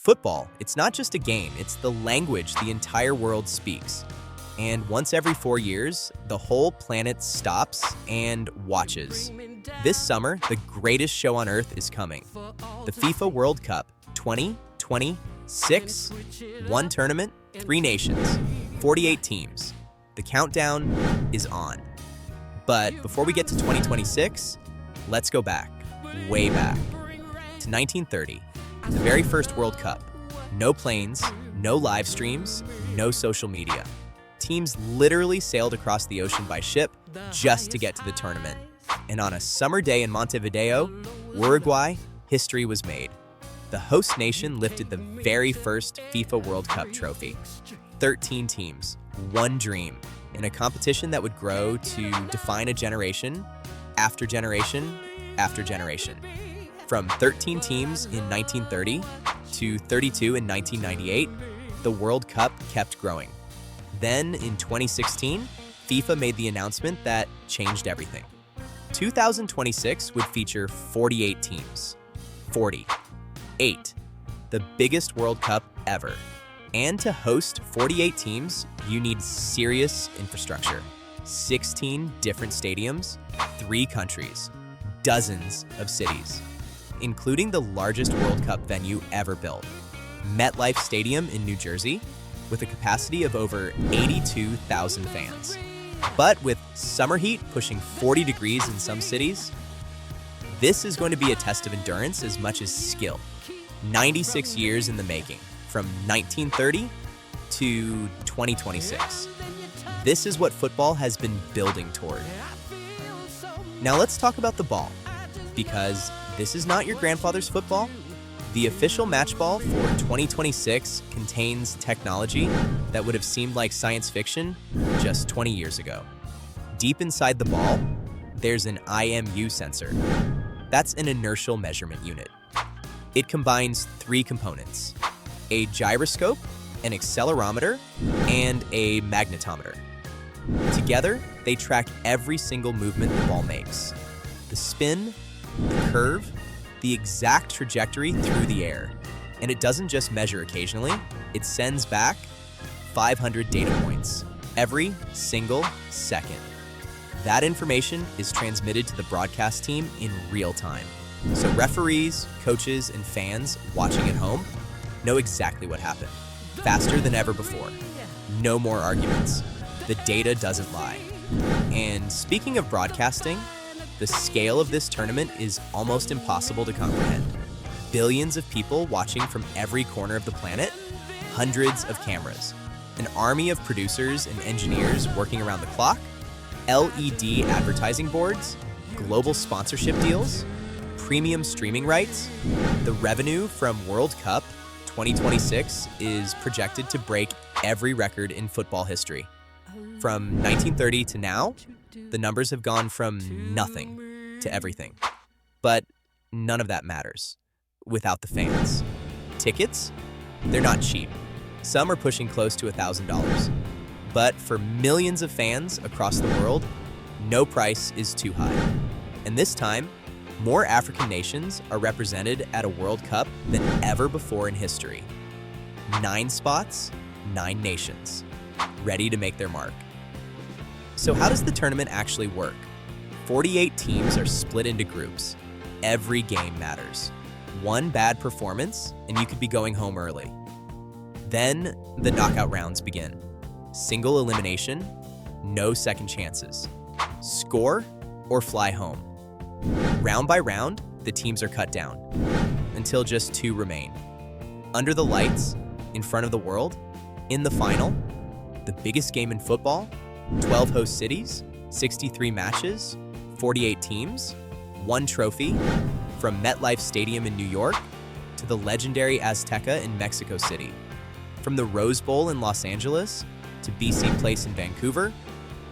Football, it's not just a game, it's the language the entire world speaks. And once every 4 years, the whole planet stops and watches. This summer, the greatest show on earth is coming. The FIFA World Cup 2026. One tournament, 3 nations, 48 teams. The countdown is on. But before we get to 2026, let's go back, way back, to 1930, the very first World Cup. No planes, no live streams, no social media. Teams literally sailed across the ocean by ship just to get to the tournament. And on a summer day in Montevideo, Uruguay, history was made. The host nation lifted the very first FIFA World Cup trophy. 13 teams, one dream, in a competition that would grow to define a generation after generation after generation. From 13 teams in 1930 to 32 in 1998, the World Cup kept growing. Then, in 2016, FIFA made the announcement that changed everything. 2026 would feature 48 teams. 48. The biggest World Cup ever. And to host 48 teams, you need serious infrastructure. 16 different stadiums, 3 countries, dozens of cities, including the largest World Cup venue ever built, MetLife Stadium in New Jersey, with a capacity of over 82,000 fans. But with summer heat pushing 40 degrees in some cities, this is going to be a test of endurance as much as skill. 96 years in the making, from 1930 to 2026. This is what football has been building toward. Now let's talk about the ball, because this is not your grandfather's football. The official match ball for 2026 contains technology that would have seemed like science fiction just 20 years ago. Deep inside the ball, there's an IMU sensor. That's an inertial measurement unit. It combines 3 components: a gyroscope, an accelerometer, and a magnetometer. Together, they track every single movement the ball makes: the spin, the curve, the exact trajectory through the air. And it doesn't just measure occasionally, it sends back 500 data points every single second. That information is transmitted to the broadcast team in real time. So referees, coaches, and fans watching at home know exactly what happened. Faster than ever before. No more arguments. The data doesn't lie. And speaking of broadcasting, the scale of this tournament is almost impossible to comprehend. Billions of people watching from every corner of the planet, hundreds of cameras, an army of producers and engineers working around the clock, LED advertising boards, global sponsorship deals, premium streaming rights. The revenue from World Cup 2026 is projected to break every record in football history. From 1930 to now, the numbers have gone from nothing to everything. But none of that matters without the fans. Tickets? They're not cheap. Some are pushing close to $1,000. But for millions of fans across the world, no price is too high. And this time, more African nations are represented at a World Cup than ever before in history. 9 spots, 9 nations, ready to make their mark. So how does the tournament actually work? 48 teams are split into groups. Every game matters. One bad performance, and you could be going home early. Then the knockout rounds begin. Single elimination, no second chances. Score or fly home. Round by round, the teams are cut down, until just 2 remain. Under the lights, in front of the world, in the final, the biggest game in football, 12 host cities, 63 matches, 48 teams, 1 trophy, from MetLife Stadium in New York to the legendary Azteca in Mexico City, from the Rose Bowl in Los Angeles to BC Place in Vancouver,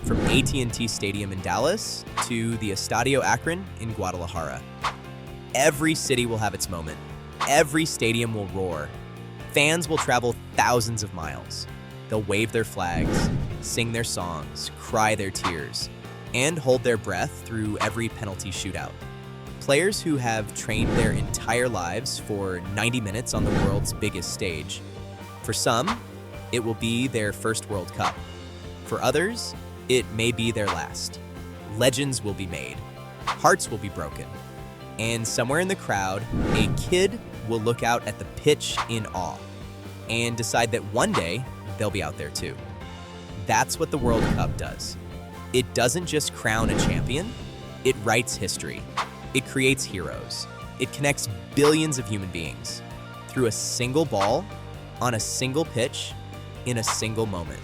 from AT&T Stadium in Dallas to the Estadio Akron in Guadalajara. Every city will have its moment. Every stadium will roar. Fans will travel thousands of miles. They'll wave their flags, sing their songs, cry their tears, and hold their breath through every penalty shootout. players who have trained their entire lives for 90 minutes on the world's biggest stage. For some, it will be their first World Cup. For others, it may be their last. Legends will be made. Hearts will be broken. And somewhere in the crowd, a kid will look out at the pitch in awe and decide that one day they'll be out there too. That's what the World Cup does. It doesn't just crown a champion, it writes history. It creates heroes. It connects billions of human beings through a single ball, on a single pitch, in a single moment.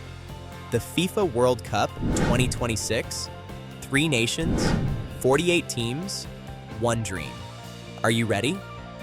The FIFA World Cup 2026, 3 nations, 48 teams, 1 dream. Are you ready?